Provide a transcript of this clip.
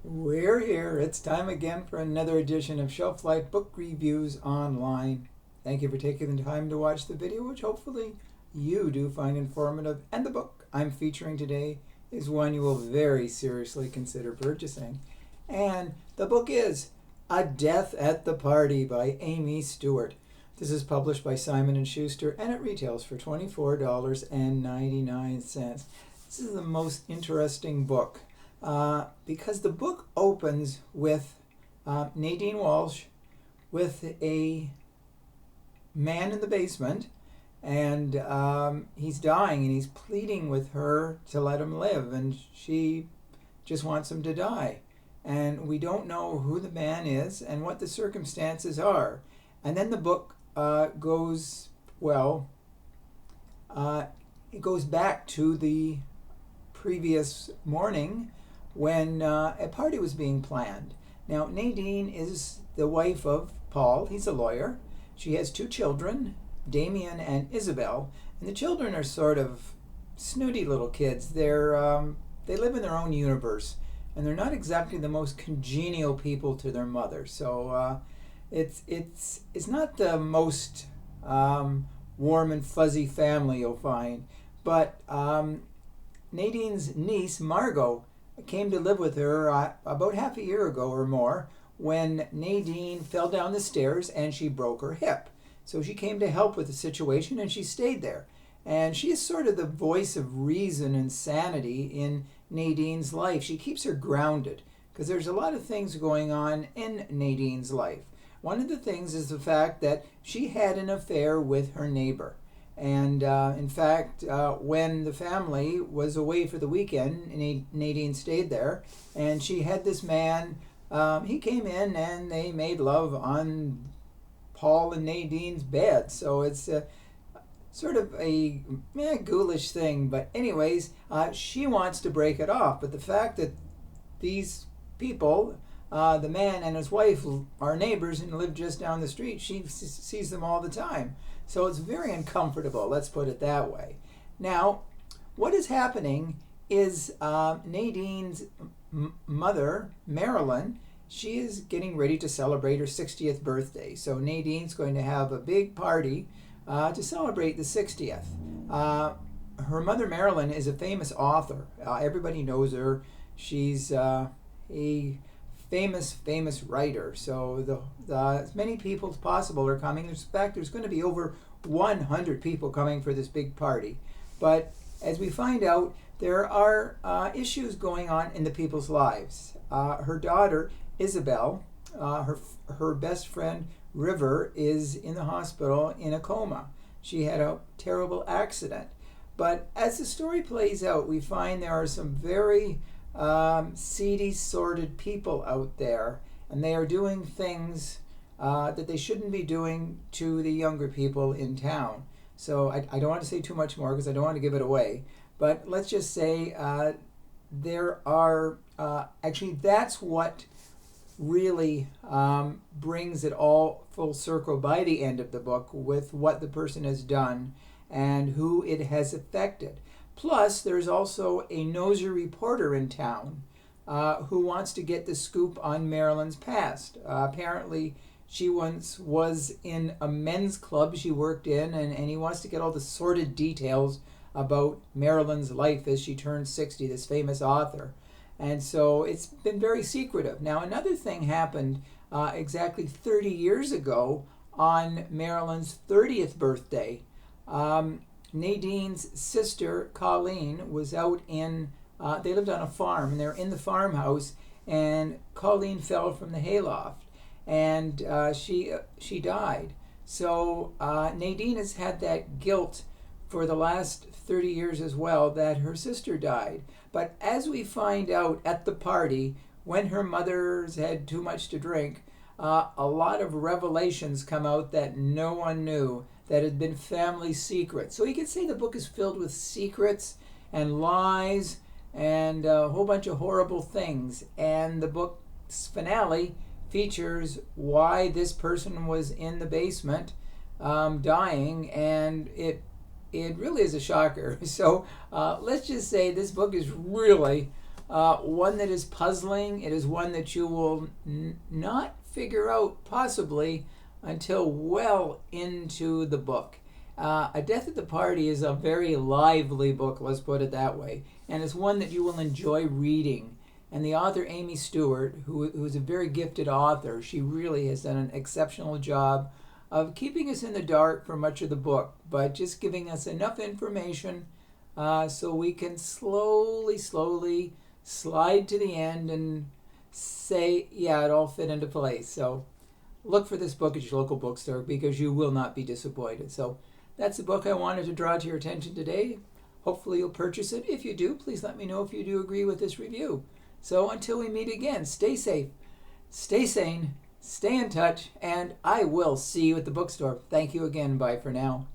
We're here. It's time again for another edition of Shelf Life Book Reviews Online. Thank you for taking the time to watch the video, which hopefully you do find informative. And the book I'm featuring today is one you will very seriously consider purchasing. And the book is A Death at the Party by Amy Stuart. This is published by Simon & Schuster, and it retails for $24.99. This is the most interesting book. Because the book opens with Nadine Walsh with a man in the basement, and he's dying, and he's pleading with her to let him live, and she just wants him to die. And we don't know who the man is and what the circumstances are. And then the book it goes back to the previous morning when a party was being planned. Now, Nadine is the wife of Paul. He's a lawyer. She has two children, Damien and Isabel, and the children are sort of snooty little kids. They live in their own universe, and they're not exactly the most congenial people to their mother. So it's not the most warm and fuzzy family you'll find. But Nadine's niece, Margot, came to live with her about half a year ago or more when Nadine fell down the stairs and she broke her hip. So she came to help with the situation, and she stayed there. And she is sort of the voice of reason and sanity in Nadine's life. She keeps her grounded because there's a lot of things going on in Nadine's life. One of the things is the fact that she had an affair with her neighbor. And in fact, when the family was away for the weekend, Nadine stayed there, and she had this man. He came in and they made love on Paul and Nadine's bed. So it's sort of a ghoulish thing. But anyways, she wants to break it off. But the fact that these people, the man and his wife, are neighbors and live just down the street, she sees them all the time. So it's very uncomfortable, let's put it that way. Now, what is happening is Nadine's mother, Marilyn, she is getting ready to celebrate her 60th birthday. So Nadine's going to have a big party to celebrate the 60th. Her mother, Marilyn, is a famous author. Everybody knows her. She's a famous writer. So as many people as possible are coming. In fact, there's going to be over 100 people coming for this big party. But as we find out, there are issues going on in the people's lives. Her daughter, Isabel, her best friend, River, is in the hospital in a coma. She had a terrible accident. But as the story plays out, we find there are some very seedy, sordid people out there, and they are doing things that they shouldn't be doing to the younger people in town. So I don't want to say too much more because I don't want to give it away, but let's just say there are actually that's what really brings it all full circle by the end of the book with what the person has done and who it has affected. Plus, there's also a nosy reporter in town who wants to get the scoop on Marilyn's past. Apparently, she once was in a men's club she worked in, and he wants to get all the sordid details about Marilyn's life as she turned 60, this famous author. And so it's been very secretive. Now, another thing happened exactly 30 years ago on Marilyn's 30th birthday. Nadine's sister, Colleen, was out they lived on a farm, and they're in the farmhouse, and Colleen fell from the hayloft, and she died. So Nadine has had that guilt for the last 30 years as well that her sister died. But as we find out at the party, when her mother's had too much to drink, a lot of revelations come out that no one knew, that had been family secrets. So you can say the book is filled with secrets and lies and a whole bunch of horrible things. And the book's finale features why this person was in the basement dying, and it really is a shocker. So let's just say this book is really one that is puzzling. It is one that you will not figure out possibly until well into the book. A Death at the Party is a very lively book, let's put it that way, and it's one that you will enjoy reading. And the author, Amy Stuart, who is a very gifted author, she really has done an exceptional job of keeping us in the dark for much of the book, but just giving us enough information so we can slowly slide to the end and say, yeah, it all fit into place. So look for this book at your local bookstore because you will not be disappointed. So that's the book I wanted to draw to your attention today. Hopefully you'll purchase it. If you do, please let me know if you do agree with this review. So until we meet again, stay safe, stay sane, stay in touch, and I will see you at the bookstore. Thank you again. Bye for now.